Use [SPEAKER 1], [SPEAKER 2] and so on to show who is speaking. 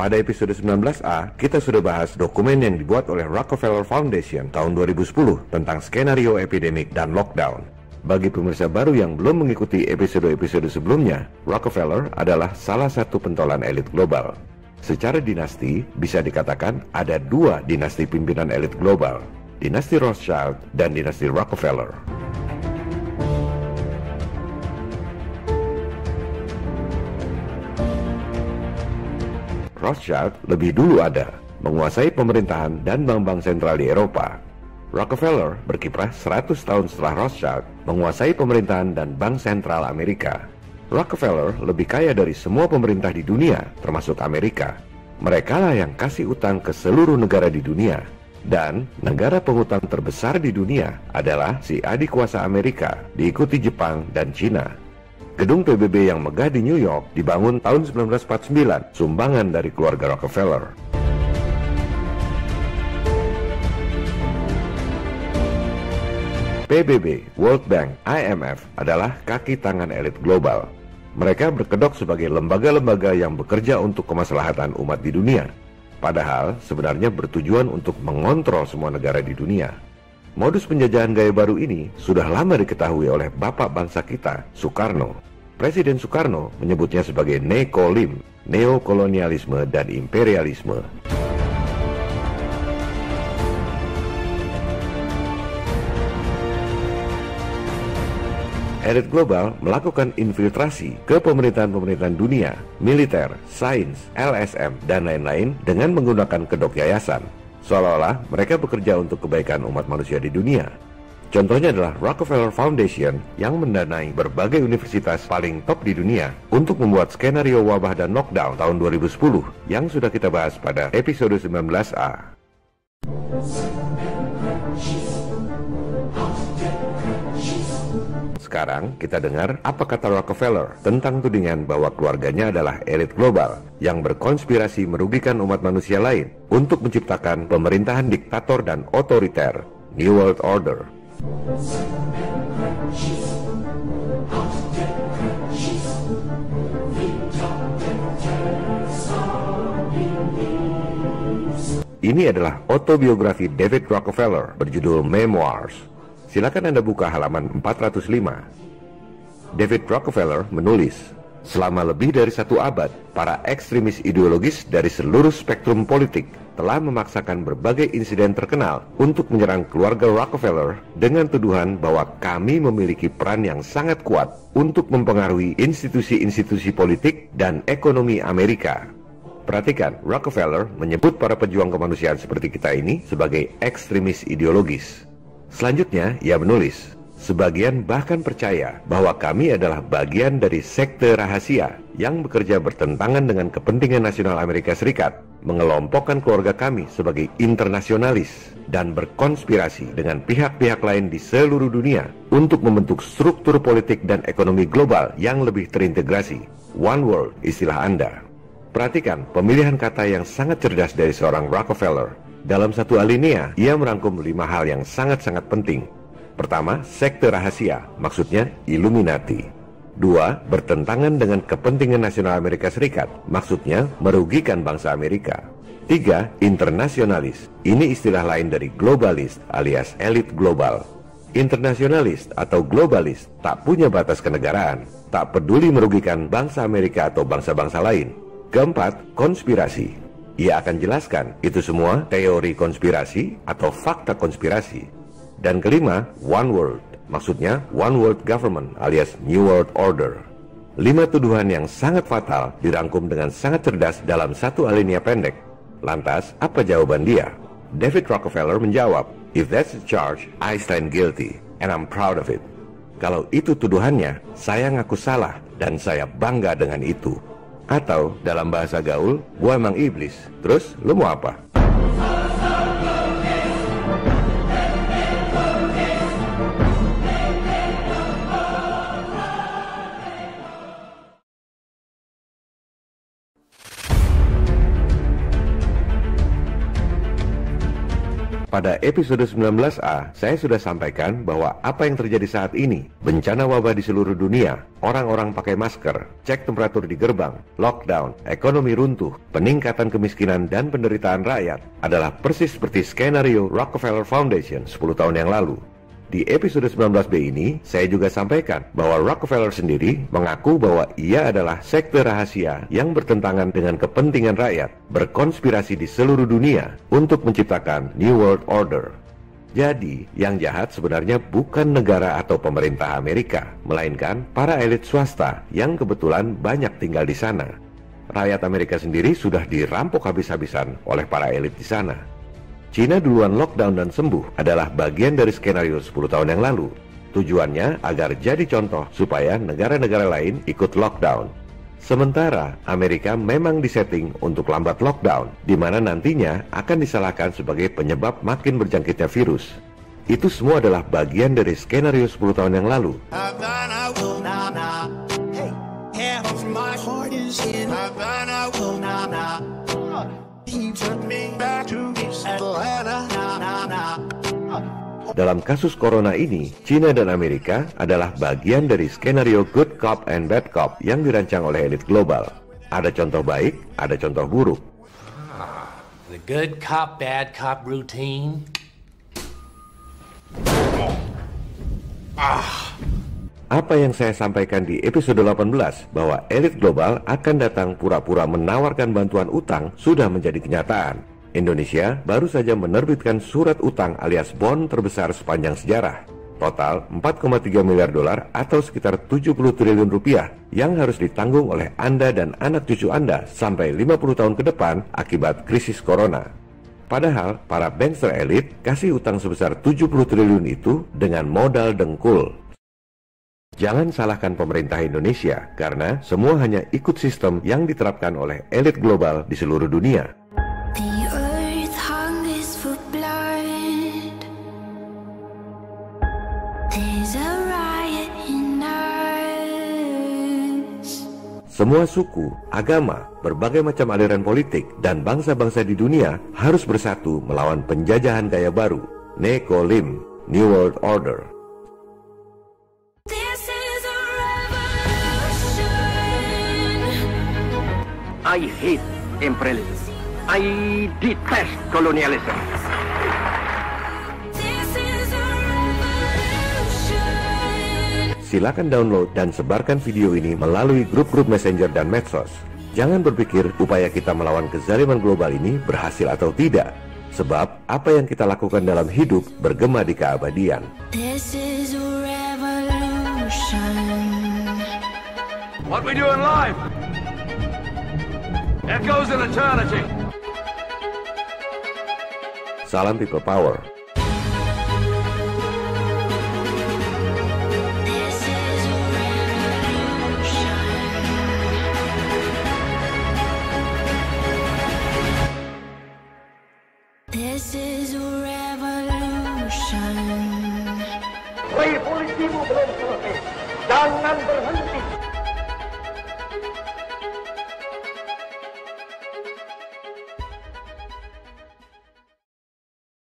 [SPEAKER 1] Pada episode 19A, kita sudah bahas dokumen yang dibuat oleh Rockefeller Foundation tahun 2010 tentang skenario epidemik dan lockdown. Bagi pemirsa baru yang belum mengikuti episode-episode sebelumnya, Rockefeller adalah salah satu pentolan elit global. Secara dinasti, bisa dikatakan ada dua dinasti pimpinan elit global, dinasti Rothschild dan dinasti Rockefeller. Rothschild lebih dulu ada, menguasai pemerintahan dan bank-bank sentral di Eropa. Rockefeller berkiprah 100 tahun setelah Rothschild, menguasai pemerintahan dan bank sentral Amerika. Rockefeller lebih kaya dari semua pemerintah di dunia, termasuk Amerika. Mereka lah yang kasih utang ke seluruh negara di dunia. Dan negara pengutang terbesar di dunia adalah si adik kuasa Amerika, diikuti Jepang dan Cina. Gedung PBB yang megah di New York dibangun tahun 1949, sumbangan dari keluarga Rockefeller. PBB, World Bank, IMF adalah kaki tangan elit global. Mereka berkedok sebagai lembaga-lembaga yang bekerja untuk kemaslahatan umat di dunia. Padahal sebenarnya bertujuan untuk mengontrol semua negara di dunia. Modus penjajahan gaya baru ini sudah lama diketahui oleh bapak bangsa kita, Soekarno. Presiden Soekarno menyebutnya sebagai nekolim, neokolonialisme dan imperialisme. Elit global melakukan infiltrasi ke pemerintahan-pemerintahan dunia, militer, sains, LSM, dan lain-lain dengan menggunakan kedok yayasan. Seolah-olah mereka bekerja untuk kebaikan umat manusia di dunia. Contohnya adalah Rockefeller Foundation yang mendanai berbagai universitas paling top di dunia untuk membuat skenario wabah dan lockdown tahun 2010 yang sudah kita bahas pada episode 19A. Sekarang kita dengar apa kata Rockefeller tentang tudingan bahwa keluarganya adalah elit global yang berkonspirasi merugikan umat manusia lain untuk menciptakan pemerintahan diktator dan otoriter, New World Order. Ini adalah autobiografi David Rockefeller berjudul Memoirs. Silakan Anda buka halaman 405. David Rockefeller menulis, selama lebih dari 1 abad, para ekstremis ideologis dari seluruh spektrum politik telah memaksakan berbagai insiden terkenal untuk menyerang keluarga Rockefeller dengan tuduhan bahwa kami memiliki peran yang sangat kuat untuk mempengaruhi institusi-institusi politik dan ekonomi Amerika. Perhatikan, Rockefeller menyebut para pejuang kemanusiaan seperti kita ini sebagai ekstremis ideologis. Selanjutnya, ia menulis, sebagian bahkan percaya bahwa kami adalah bagian dari sekte rahasia yang bekerja bertentangan dengan kepentingan nasional Amerika Serikat, mengelompokkan keluarga kami sebagai internasionalis, dan berkonspirasi dengan pihak-pihak lain di seluruh dunia untuk membentuk struktur politik dan ekonomi global yang lebih terintegrasi. One world, istilah Anda. Perhatikan pemilihan kata yang sangat cerdas dari seorang Rockefeller. Dalam satu alinea, ia merangkum 5 hal yang sangat-sangat penting. Pertama, sekte rahasia, maksudnya Illuminati. 2, bertentangan dengan kepentingan nasional Amerika Serikat, maksudnya merugikan bangsa Amerika. 3, internasionalis, ini istilah lain dari globalis alias elit global. Internasionalis atau globalis tak punya batas kenegaraan, tak peduli merugikan bangsa Amerika atau bangsa-bangsa lain. Keempat, konspirasi. Ia akan jelaskan itu semua teori konspirasi atau fakta konspirasi. Dan kelima, one world, maksudnya one world government alias New World Order. 5 tuduhan yang sangat fatal dirangkum dengan sangat cerdas dalam satu alinea pendek. Lantas, apa jawaban dia? David Rockefeller menjawab, if that's the charge, I stand guilty, and I'm proud of it. Kalau itu tuduhannya, saya ngaku salah, dan saya bangga dengan itu. Atau dalam bahasa gaul, gua emang iblis, terus lu mau apa? Pada episode 19A, saya sudah sampaikan bahwa apa yang terjadi saat ini, bencana wabah di seluruh dunia, orang-orang pakai masker, cek temperatur di gerbang, lockdown, ekonomi runtuh, peningkatan kemiskinan dan penderitaan rakyat, adalah persis seperti skenario Rockefeller Foundation 10 tahun yang lalu. Di episode 19B ini, saya juga sampaikan bahwa Rockefeller sendiri mengaku bahwa ia adalah sekte rahasia yang bertentangan dengan kepentingan rakyat, berkonspirasi di seluruh dunia untuk menciptakan New World Order. Jadi, yang jahat sebenarnya bukan negara atau pemerintah Amerika, melainkan para elit swasta yang kebetulan banyak tinggal di sana. Rakyat Amerika sendiri sudah dirampok habis-habisan oleh para elit di sana. Cina duluan lockdown dan sembuh adalah bagian dari skenario 10 tahun yang lalu. Tujuannya agar jadi contoh supaya negara-negara lain ikut lockdown. Sementara Amerika memang disetting untuk lambat lockdown, di mana nantinya akan disalahkan sebagai penyebab makin berjangkitnya virus. Itu semua adalah bagian dari skenario 10 tahun yang lalu. Dalam kasus corona ini, Cina dan Amerika adalah bagian dari skenario good cop and bad cop yang dirancang oleh elit global. Ada contoh baik, ada contoh buruk.
[SPEAKER 2] The good cop, bad cop routine.
[SPEAKER 1] Apa yang saya sampaikan di episode 18 bahwa elit global akan datang pura-pura menawarkan bantuan utang sudah menjadi kenyataan. Indonesia baru saja menerbitkan surat utang alias bond terbesar sepanjang sejarah. Total 4,3 miliar dolar atau sekitar 70 triliun rupiah yang harus ditanggung oleh Anda dan anak cucu Anda sampai 50 tahun ke depan akibat krisis corona. Padahal para bankster elit kasih utang sebesar 70 triliun itu dengan modal dengkul. Jangan salahkan pemerintah Indonesia karena semua hanya ikut sistem yang diterapkan oleh elit global di seluruh dunia. Semua suku, agama, berbagai macam aliran politik, dan bangsa-bangsa di dunia harus bersatu melawan penjajahan gaya baru, Nekolim, New World Order.
[SPEAKER 3] I hate imperialism. I detest colonialism.
[SPEAKER 1] Silakan download dan sebarkan video ini melalui grup-grup messenger dan medsos. Jangan berpikir upaya kita melawan kezaliman global ini berhasil atau tidak. Sebab apa yang kita lakukan dalam hidup bergema di keabadian.
[SPEAKER 4] This is a revolution.
[SPEAKER 5] What we do in life echoes in eternity.
[SPEAKER 1] Salam People Power.
[SPEAKER 4] This is a revolution.
[SPEAKER 3] Revolusimu belum selesai. Jangan berhenti.